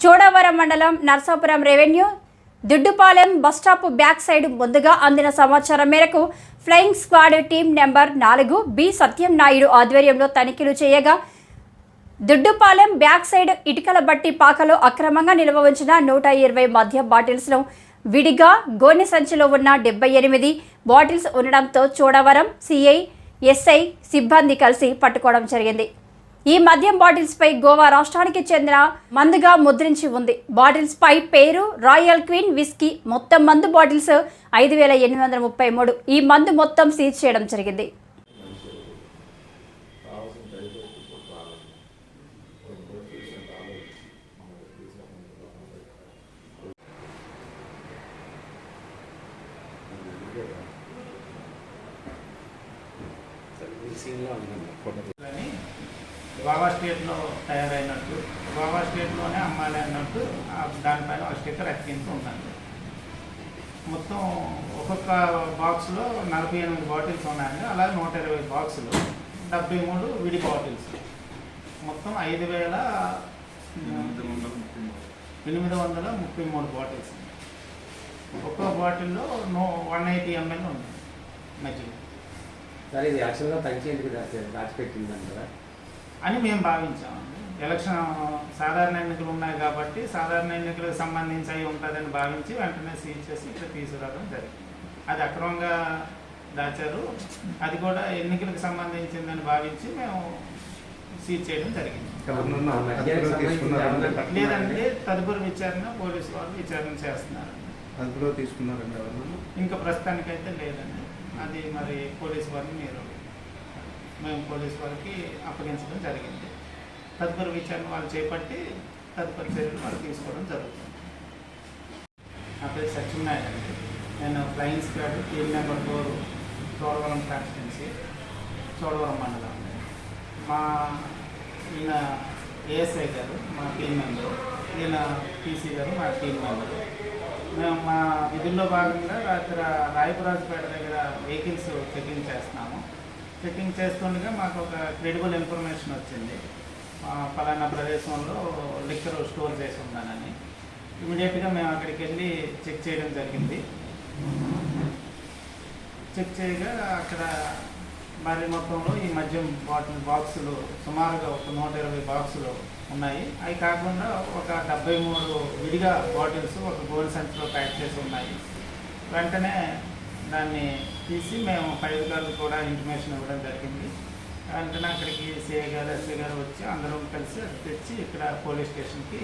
చోడవరం మండలం Narsapuram revenue Duddupalem bus stop back side ముందుగా అందిన సమాచారం మేరకు flying squad team number 4 B Satyam Naidu ఆధ్వర్యంలో తనిఖీలు చేయగా దుడ్డుపాలెం బ్యాక్ సైడ్ ఇటుకల బట్టి పాకలో అక్రమంగా నిల్వ ఉంచిన 120 మద్యం బాటిల్స్ను విడిగా గోనె సంచిలో ఉన్న 78 బాటిల్స్ ఉండడంతో చోడవరం సిఐ ఎస్ఐ సిబ్బంది కలిసి పట్టుకోవడం జరిగింది. ఈ మద్యం బాటిల్స్ పై గోవా రాష్ట్రానికి చెందిన మందుగా ముద్రించి ఉంది. బాటిల్స్ పై పేరు రాయల్ క్వీన్ విస్కీ. మొత్తం మందు బాటిల్స్ 5833. ఈ మందు మొత్తం సీజ్ చేయడం జరిగింది. గోవా స్టేట్లో తయారైనట్టు గోవా స్టేట్లోనే అమ్మాలి అన్నట్టు దానిపైన ఒక స్టిక్కర్ అతికించి ఉందండి. మొత్తం ఒక్కొక్క బాక్స్లో 48 బాటిల్స్ ఉన్నాయండి. అలాగే 120 బాక్సులు, 73 విడి బాటిల్స్, మొత్తం 5833 బాటిల్స్. ఒక్కో బాటిల్లో 180 ml ఉంది మధ్యలో. సరే, ఇది యాక్చువల్గా తగ్గించేందుకు దాచిపెట్టిందని కదా అని మేము భావించామండి. ఎలక్షన్ సాధారణ ఎన్నికలు ఉన్నాయి కాబట్టి సాధారణ ఎన్నికలకు సంబంధించి అయి ఉంటుందని భావించి వెంటనే సీజ్ చేసి ఇక్కడ తీసుకురావడం జరిగింది. అది అక్రమంగా దాచారు, అది కూడా ఎన్నికలకు సంబంధించిందని భావించి మేము సీజ్ చేయడం జరిగింది. లేదండి, తదుపరి విచారణ పోలీసు వాళ్ళు విచారణ చేస్తున్నారు. ఇంకా ప్రస్తుతానికైతే లేదండి. అది మరి పోలీసు వారిని మేము పోలీసు వారికి అప్పగించడం జరిగింది. తదుపరి విచారణ వాళ్ళు చేపట్టి తదుపరి చర్యలు వాళ్ళు తీసుకోవడం జరుగుతుంది. నా పేరు సత్యనారాయణ అండి. నేను flying squad team number 4 Chodavaram constituency, Chodavaram మండలం. ఈయన ఏఎస్ఐ గారు మా టీం మెంబరు, ఈయన పీసీ గారు మా టీం మెంబరు. మేము మా విధుల్లో భాగంగా రాత్రి రాయపురాజుపేట దగ్గర వెహికల్స్ చెకింగ్ చేస్తున్నాము. చెకింగ్ చేస్తుండగా మాకు ఒక క్రెడిబుల్ ఇన్ఫర్మేషన్ వచ్చింది, పలానా ప్రదేశంలో లిక్కర్ స్టోర్ చేసి ఉందానని. ఇమీడియట్గా మేము అక్కడికి వెళ్ళి చెక్ చేయడం జరిగింది. చెక్ చేయగా అక్కడ భారీ మొత్తంలో ఈ మద్యం బాక్సులు సుమారుగా ఒక 120 బాక్సులు ఉన్నాయి. అవి కాకుండా ఒక 73 విడిగా బాటిల్స్ ఒక గోల్డ్ సంచిలో ప్యాక్ చేసి ఉన్నాయి. వెంటనే దాన్ని తీసి మేము పై అధికారులు కూడా ఇంటిమేషన్ ఇవ్వడం జరిగింది. వెంటనే అక్కడికి సిఐ గారు, ఎస్ఐ గారు వచ్చి అందరం కలిసి తెచ్చి ఇక్కడ పోలీస్ స్టేషన్కి